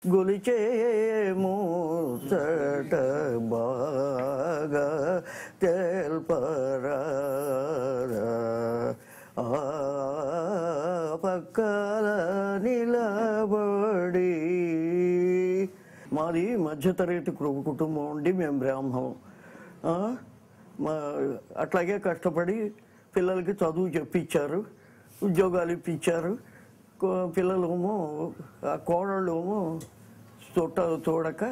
గొలిచే మూచట బాగా తెల్పరా పక్కల నిలబడి. మాది మధ్యతరగతి కుటుంబం ఉండి మేము బ్రాహ్మణం. అట్లాగే కష్టపడి పిల్లలకి చదువు చెప్పించారు, ఉద్యోగాలు ఇప్పించారు. పిల్లలేమో కోడళ్ళేమో చూడక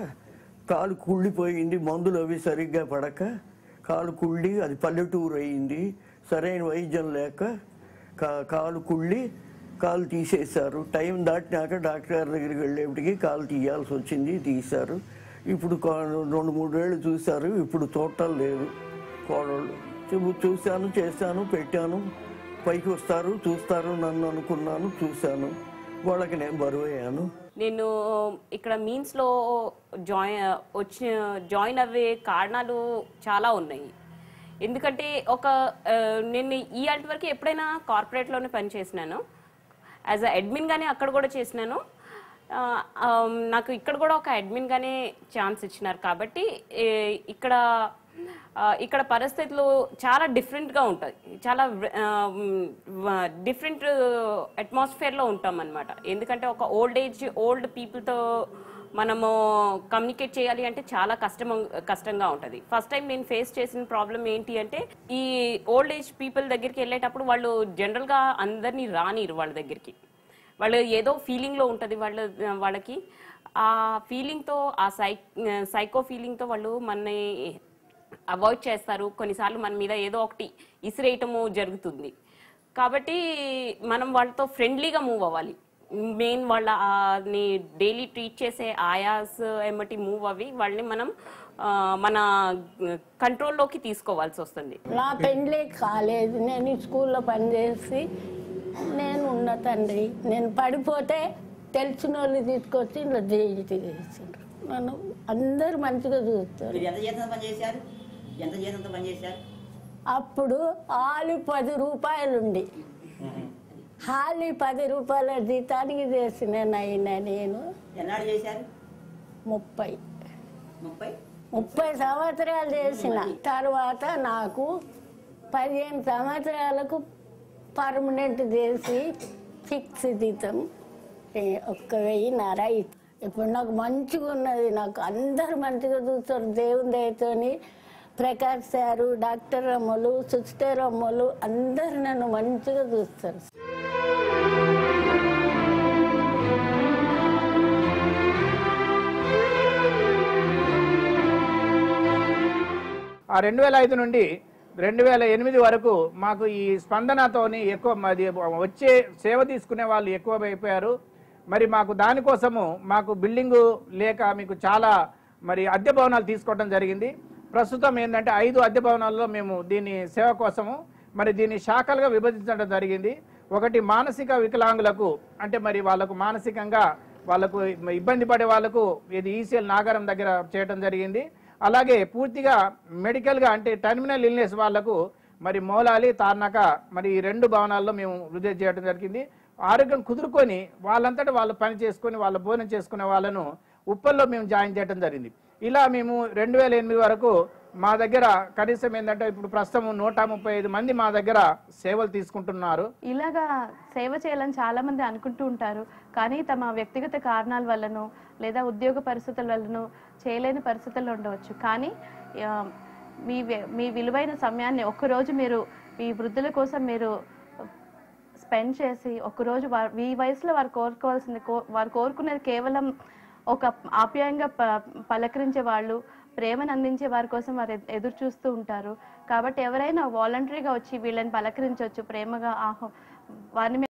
కాలు కుళ్ళిపోయింది, మందులు అవి సరిగ్గా పడక కాలు కుళ్ళి, అది పల్లెటూరు అయింది, సరైన వైద్యం లేక కాలు కుళ్ళి కాలు తీసేశారు. టైం దాటినాక డాక్టర్ గారి దగ్గరికి వెళ్ళేప్పటికి కాలు తీయాల్సి వచ్చింది, తీశారు. ఇప్పుడు 2-3 ఏళ్ళు చూశారు, ఇప్పుడు చూడటం లేదు. కోడళ్ళు చూశాను, చేశాను, పెట్టాను, పైకి వస్తారు చూస్తారు నన్ను అనుకున్నాను, చూశాను, వాళ్ళకి నేను బరువయ్యాను. నేను ఇక్కడ మీన్స్లో జాయిన్ అవ్వే కారణాలు చాలా ఉన్నాయి. ఎందుకంటే నేను ఈ ఆల్టి వరకు ఎప్పుడైనా కార్పొరేట్లోనే పనిచేసినాను, యాజ్ అ అడ్మిన్గానే అక్కడ కూడా చేసినాను. నాకు ఇక్కడ కూడా ఒక అడ్మిన్గానే ఛాన్స్ ఇచ్చినారు. కాబట్టి ఇక్కడ పరిస్థితులు చాలా డిఫరెంట్గా ఉంటాయి, చాలా డిఫరెంట్ అట్మాస్ఫియర్లో ఉంటాం అన్నమాట. ఎందుకంటే ఒక ఓల్డ్ పీపుల్తో మనము కమ్యూనికేట్ చేయాలి అంటే చాలా కష్టంగా ఉంటుంది. ఫస్ట్ టైం నేను ఫేస్ చేసిన ప్రాబ్లం ఏంటి అంటే, ఈ ఓల్డ్ ఏజ్ పీపుల్ దగ్గరికి వెళ్ళేటప్పుడు వాళ్ళు జనరల్గా అందరినీ రానిరు వాళ్ళ దగ్గరికి. వాళ్ళు ఏదో ఫీలింగ్లో ఉంటుంది వాళ్ళకి. ఆ ఫీలింగ్తో, ఆ సైకో ఫీలింగ్తో వాళ్ళు మనని అవాయిడ్ చేస్తారు. కొన్నిసార్లు మన మీద ఏదో ఒకటి ఇసిరేయటము జరుగుతుంది. కాబట్టి మనం వాళ్ళతో ఫ్రెండ్లీగా మూవ్ అవ్వాలి. మెయిన్ వాళ్ళని డైలీ ట్రీట్ చేసే ఆయాస్ ఏమిటి మూవ్ అవి వాళ్ళని మనం మన కంట్రోల్లోకి తీసుకోవాల్సి వస్తుంది. నా పెండ్లి కాలేదు, నేను స్కూల్లో పనిచేసి నేను ఉన్న తండ్రి. నేను పడిపోతే తెలిసిన వాళ్ళు తీసుకొచ్చి ఇలా చేసిండ్రు. నన్ను అందరు మంచిగా చూస్తారు. అప్పుడు హాలి 10 రూపాయలుండి, హాలి 10 రూపాయల జీతానికి చేసిన నేను 30 సంవత్సరాలు చేసిన తర్వాత నాకు 15 సంవత్సరాలకు పర్మనెంట్ చేసి ఫిక్స్ జీతం 1,000 ఇప్పుడు నాకు మంచిగా ఉన్నది. నాకు అందరు మంచిగా చూస్తారు దేవుని దయతోని. ప్రకాష్ సారు, డాక్టర్ అమ్మలు, సిస్టర్ అమ్మలు అందరు నన్ను మంచిగా చూస్తారు. ఆ 2005 నుండి 2008 వరకు మాకు ఈ స్పందనతోని ఎక్కువ వచ్చే సేవ తీసుకునే వాళ్ళు ఎక్కువ అయిపోయారు. మరి మాకు దానికోసము మాకు బిల్డింగు లేక మీకు చాలా అద్దె భవనాలు తీసుకోవడం జరిగింది. ప్రస్తుతం ఏంటంటే 5 అద్దె భవనాల్లో మేము దీని సేవ కోసము దీన్ని శాఖలుగా విభజించడం జరిగింది. ఒకటి మానసిక వికలాంగులకు, అంటే వాళ్ళకు మానసికంగా వాళ్ళకు ఇబ్బంది పడే వాళ్ళకు ఇది ఈసీఎల్ నాగారం దగ్గర చేయడం జరిగింది. అలాగే పూర్తిగా మెడికల్గా అంటే టెర్మినల్ ఇల్నెస్ వాళ్లకు మౌలాలి, తార్నాక ఈ 2 భవనాల్లో మేము వృద్ధి చేయడం జరిగింది. ఆరోగ్యం కుదురుకొని వాళ్ళంతటా వాళ్ళు పని చేసుకొని వాళ్ళ భోజనం చేసుకునే వాళ్ళను ఉప్పల్లో మేము జాయిన్ చేయడం జరిగింది. ఇలా మేము 2008 వరకు మా దగ్గర కనీసం ఏంటంటే ఇప్పుడు ప్రస్తుతం 135 మంది మా దగ్గర సేవలు తీసుకుంటున్నారు. ఇలాగా సేవ చేయాలని చాలా మంది అనుకుంటూ ఉంటారు, కానీ తమ వ్యక్తిగత కారణాల వల్లనో లేదా ఉద్యోగ పరిస్థితుల వల్లనో చేయలేని పరిస్థితుల్లో ఉండవచ్చు. కానీ మీ విలువైన సమయాన్ని ఒక్కరోజు మీరు ఈ వృద్ధుల కోసం మీరు స్పెండ్ చేసి ఒక్కరోజు ఈ వయసులో వారు కోరుకునేది కేవలం ఒక ఆప్యాయంగా పలకరించే వాళ్ళు, ప్రేమను అందించే వారి కోసం వారు ఎదురు చూస్తూ ఉంటారు. కాబట్టి ఎవరైనా వాలంటరీగా వచ్చి వీళ్ళని పలకరించవచ్చు, ప్రేమగా వారిని